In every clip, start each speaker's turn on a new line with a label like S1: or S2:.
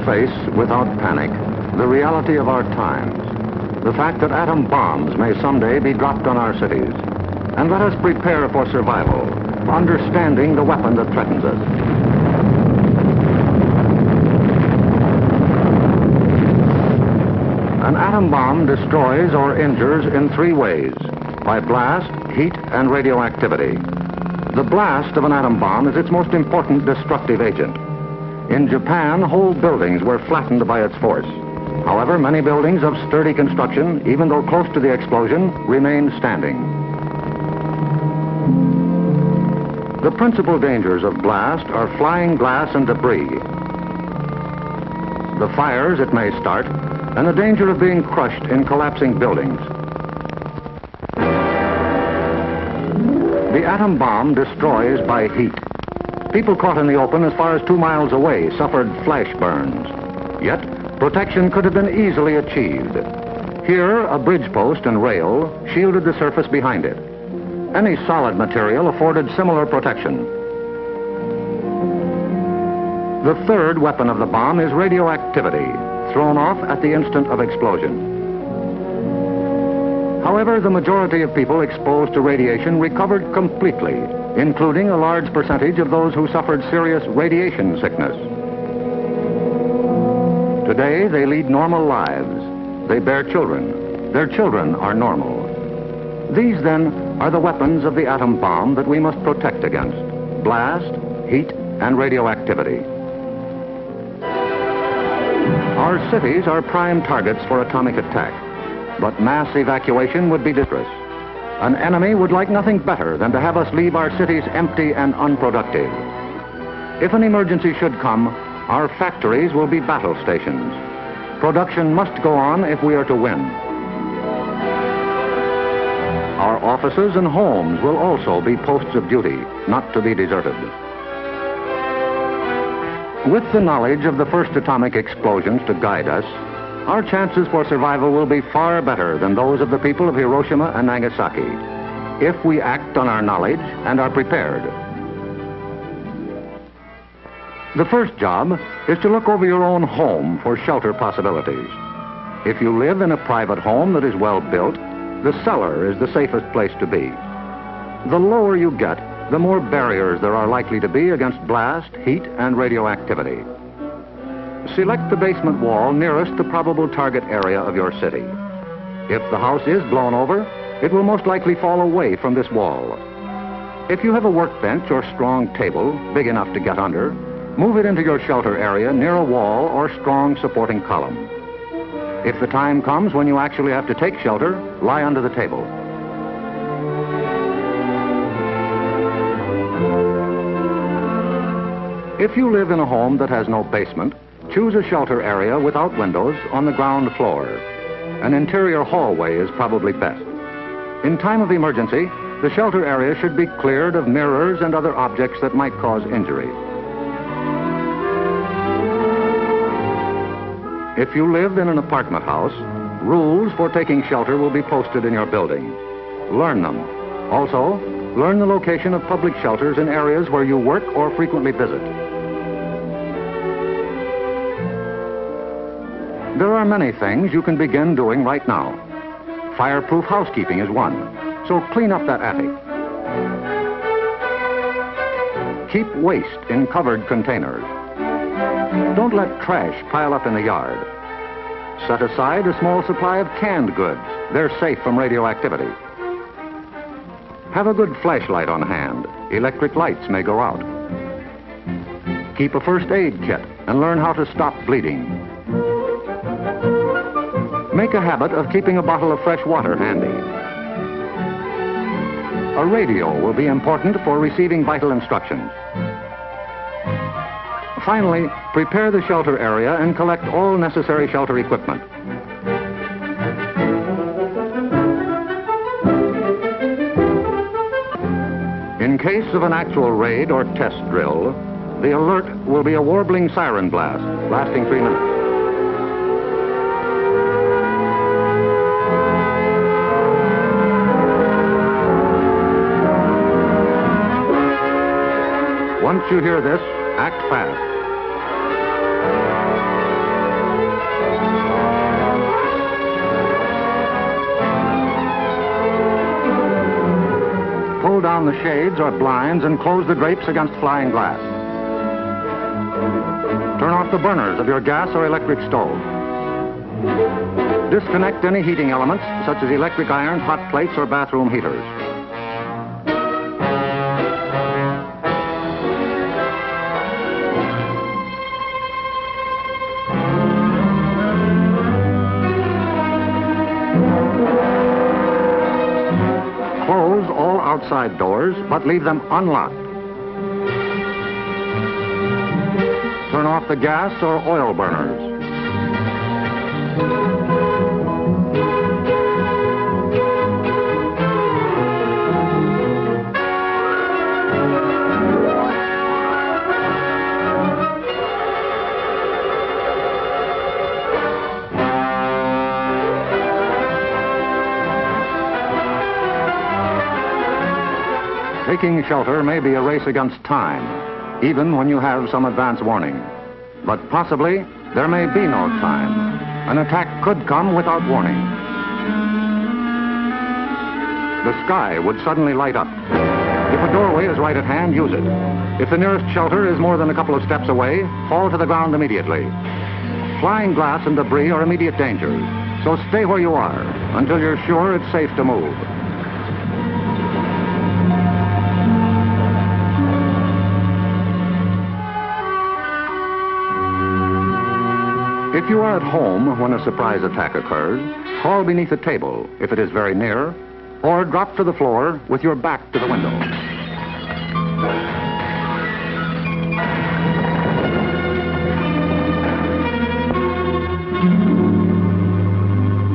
S1: face, without panic, the reality of our times. The fact that atom bombs may someday be dropped on our cities. And let us prepare for survival, understanding the weapon that threatens us. An atom bomb destroys or injures in three ways: by blast, heat, and radioactivity. The blast of an atom bomb is its most important destructive agent. In Japan, whole buildings were flattened by its force. However, many buildings of sturdy construction, even though close to the explosion, remained standing. The principal dangers of blast are flying glass and debris, the fires it may start, and the danger of being crushed in collapsing buildings. The atom bomb destroys by heat. People caught in the open as far as 2 miles away suffered flash burns. Yet, protection could have been easily achieved. Here, a bridge post and rail shielded the surface behind it. Any solid material afforded similar protection. The third weapon of the bomb is radioactivity, thrown off at the instant of explosion. However, the majority of people exposed to radiation recovered completely, including a large percentage of those who suffered serious radiation sickness. Today, they lead normal lives. They bear children. Their children are normal. These, then, are the weapons of the atom bomb that we must protect against: blast, heat, and radioactivity. Our cities are prime targets for atomic attack, but mass evacuation would be dangerous. An enemy would like nothing better than to have us leave our cities empty and unproductive. If an emergency should come, our factories will be battle stations. Production must go on if we are to win. Our offices and homes will also be posts of duty, not to be deserted. With the knowledge of the first atomic explosions to guide us, our chances for survival will be far better than those of the people of Hiroshima and Nagasaki, if we act on our knowledge and are prepared. The first job is to look over your own home for shelter possibilities. If you live in a private home that is well built, the cellar is the safest place to be. The lower you get, the more barriers there are likely to be against blast, heat, and radioactivity. Select the basement wall nearest the probable target area of your city. If the house is blown over, it will most likely fall away from this wall. If you have a workbench or strong table big enough to get under, move it into your shelter area near a wall or strong supporting column. If the time comes when you actually have to take shelter, lie under the table. If you live in a home that has no basement, choose a shelter area without windows on the ground floor. An interior hallway is probably best. In time of emergency, the shelter area should be cleared of mirrors and other objects that might cause injury. If you live in an apartment house, rules for taking shelter will be posted in your building. Learn them. Also, learn the location of public shelters in areas where you work or frequently visit. There are many things you can begin doing right now. Fireproof housekeeping is one, so clean up that attic. Keep waste in covered containers. Don't let trash pile up in the yard. Set aside a small supply of canned goods. They're safe from radioactivity. Have a good flashlight on hand. Electric lights may go out. Keep a first aid kit and learn how to stop bleeding. Make a habit of keeping a bottle of fresh water handy. A radio will be important for receiving vital instructions. Finally, prepare the shelter area and collect all necessary shelter equipment. In case of an actual raid or test drill, the alert will be a warbling siren blast lasting 3 minutes. Once you hear this, act fast. Pull down the shades or blinds and close the drapes against flying glass. Turn off the burners of your gas or electric stove. Disconnect any heating elements, such as electric irons, hot plates, or bathroom heaters. Close all outside doors, but leave them unlocked. Turn off the gas or oil burners. Taking shelter may be a race against time, even when you have some advance warning. But possibly, there may be no time. An attack could come without warning. The sky would suddenly light up. If a doorway is right at hand, use it. If the nearest shelter is more than a couple of steps away, fall to the ground immediately. Flying glass and debris are immediate dangers, so stay where you are until you're sure it's safe to move. If you are at home when a surprise attack occurs, crawl beneath a table if it is very near, or drop to the floor with your back to the window.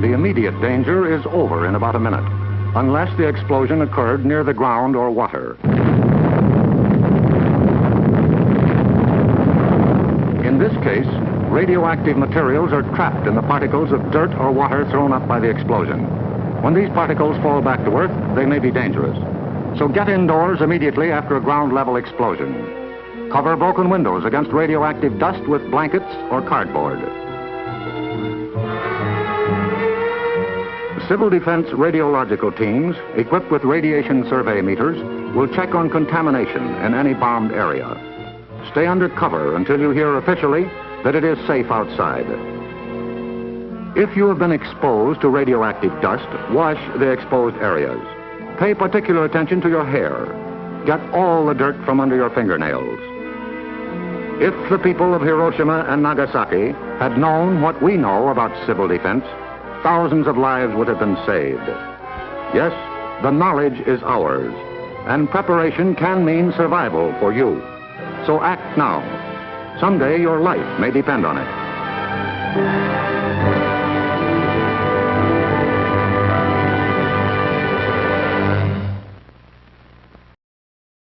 S1: The immediate danger is over in about a minute, unless the explosion occurred near the ground or water. In this case, radioactive materials are trapped in the particles of dirt or water thrown up by the explosion. When these particles fall back to Earth, they may be dangerous. So get indoors immediately after a ground-level explosion. Cover broken windows against radioactive dust with blankets or cardboard. Civil defense radiological teams, equipped with radiation survey meters, will check on contamination in any bombed area. Stay under cover until you hear officially that it is safe outside. If you have been exposed to radioactive dust, wash the exposed areas. Pay particular attention to your hair. Get all the dirt from under your fingernails. If the people of Hiroshima and Nagasaki had known what we know about civil defense, thousands of lives would have been saved. Yes, the knowledge is ours, and preparation can mean survival for you. So act now. Someday your life may depend on it.